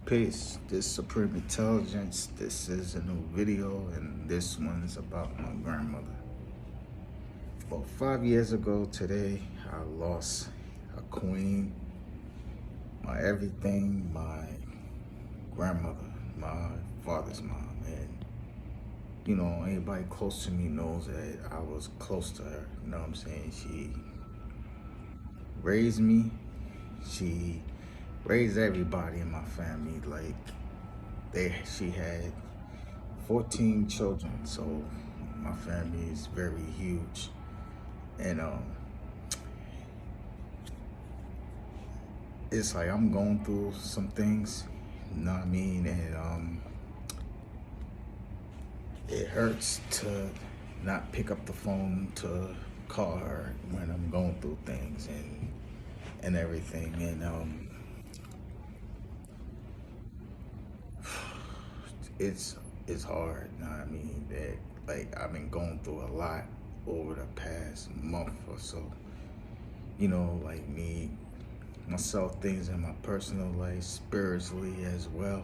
Peace, this Supreme Intelligence. This is a new video, and this one's about my grandmother. About 5 years ago today, I lost a queen, my everything, my grandmother, my father's mom. And, anybody close to me knows that I was close to her. You know what I'm saying? She raised me. She raised everybody in my family. She had 14 children, so my family is very huge. And it's like I'm going through some things, you know what I mean? And it hurts to not pick up the phone to call her when I'm going through things and everything. And it's hard, you know what I mean? That like I've been going through a lot over the past month or so. Like myself, things in my personal life, spiritually as well.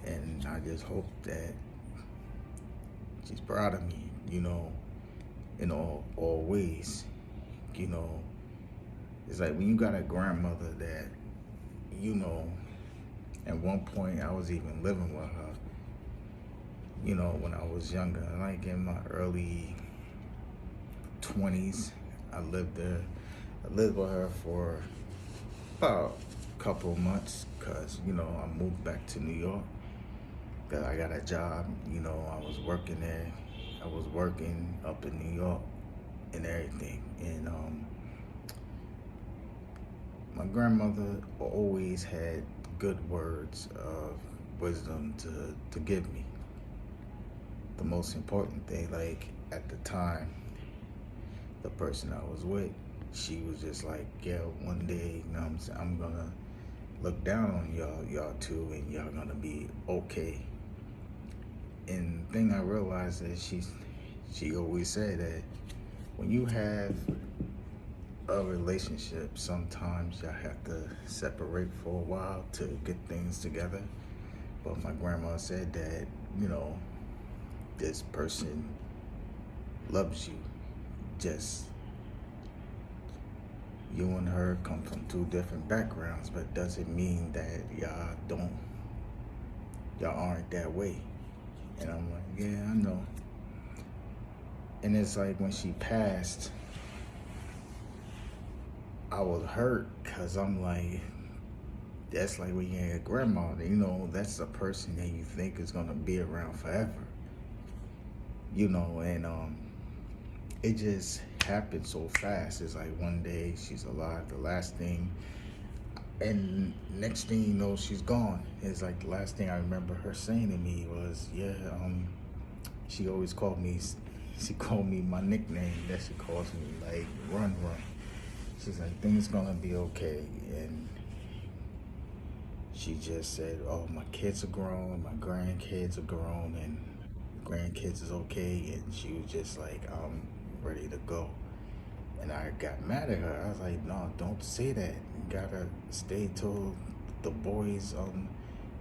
And I just hope that she's proud of me, in all ways. You know, it's like when you got a grandmother that, at one point I was even living with her, when I was younger, like in my early 20s. I lived there. I lived with her for about a couple of months because, I moved back to New York because I got a job. I was working there. I was working up in New York and everything. And my grandmother always had good words of wisdom to give me. The most important thing, like at the time, the person I was with, she was just like, yeah, one day, you know what I'm saying, I'm gonna look down on y'all two, and y'all gonna be okay. And the thing I realized is she always said that when you have a relationship, sometimes y'all have to separate for a while to get things together. But my grandma said that, this person loves you. Just you and her come from two different backgrounds, but doesn't mean that y'all aren't that way. And I'm like, yeah, I know. And it's like when she passed, I was hurt because I'm like, that's like when you had a grandma, that's a person that you think is gonna be around forever. And it just happened so fast. It's like one day she's alive, the last thing, and next thing you know, she's gone. It's like the last thing I remember her saying to me was, yeah, she always she called me my nickname that she calls me, like Run Run. She's like, things gonna be okay. And she just said, oh, my kids are grown, my grandkids are grown, and grandkids is okay. And she was just like, I'm ready to go. And I got mad at her. I was like, no, don't say that. You gotta stay till the boys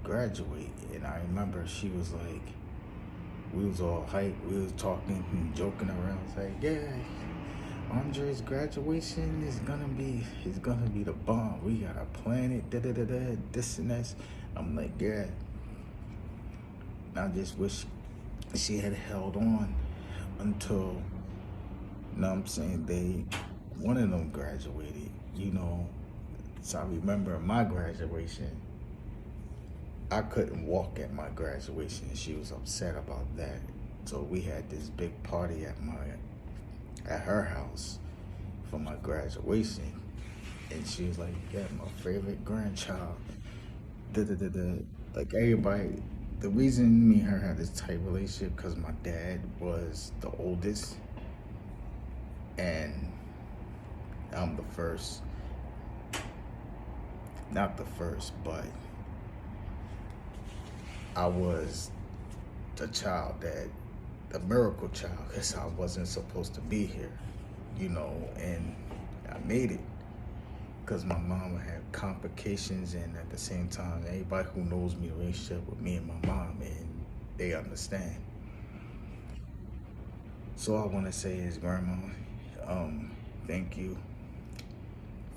graduate. And I remember she was like, we was all hyped, we was talking and joking around. It's like, yeah, Andre's graduation is gonna be the bomb. We gotta plan it, this and that. I'm like, yeah. I just wish she had held on until, what I'm saying, one of them graduated, So I remember my graduation, I couldn't walk at my graduation, and she was upset about that. So we had this big party at her house for my graduation, and she was like, yeah, my favorite grandchild. Da da da da. Like everybody, the reason me and her had this tight relationship because my dad was the oldest, and I'm the first. Not the first, but I was the miracle child, because I wasn't supposed to be here, and I made it. because my mom had complications, and at the same time, anybody who knows me, the relationship with me and my mom, and they understand. So all I want to say is, Grandma, thank you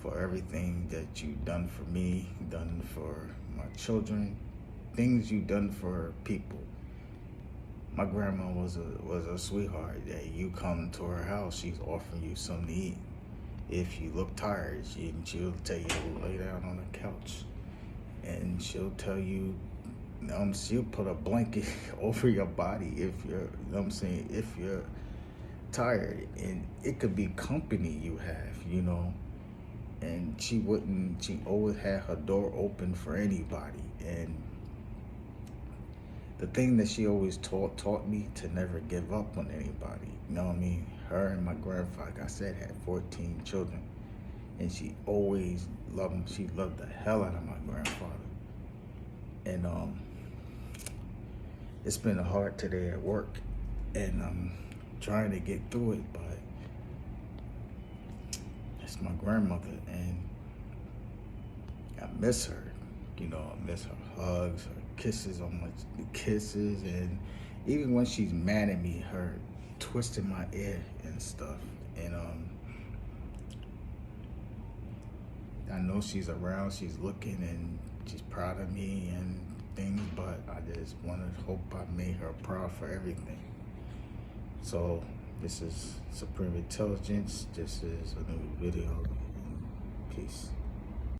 for everything that you done for me, done for my children, things you done for people. My grandma was a sweetheart. That you come to her house, she's offering you something to eat. If you look tired, she'll tell you to lay down on the couch, and she'll tell you, she'll put a blanket over your body if you're, if you're tired, and it could be company you have. And she always had her door open for anybody. And the thing that she always taught me to never give up on anybody. You know what I mean? Her and my grandfather, like I said, had 14 children, and she always loved him. She loved the hell out of my grandfather. And it's been hard today at work, and I'm trying to get through it, but it's my grandmother, and I miss her. I miss her hugs, her kisses and even when she's mad at me, her twisting my ear and stuff. And I know she's around, she's looking, and she's proud of me and things, but I just wanted to hope I made her proud for everything. So this is Supreme Intelligence. This is a new video. Peace.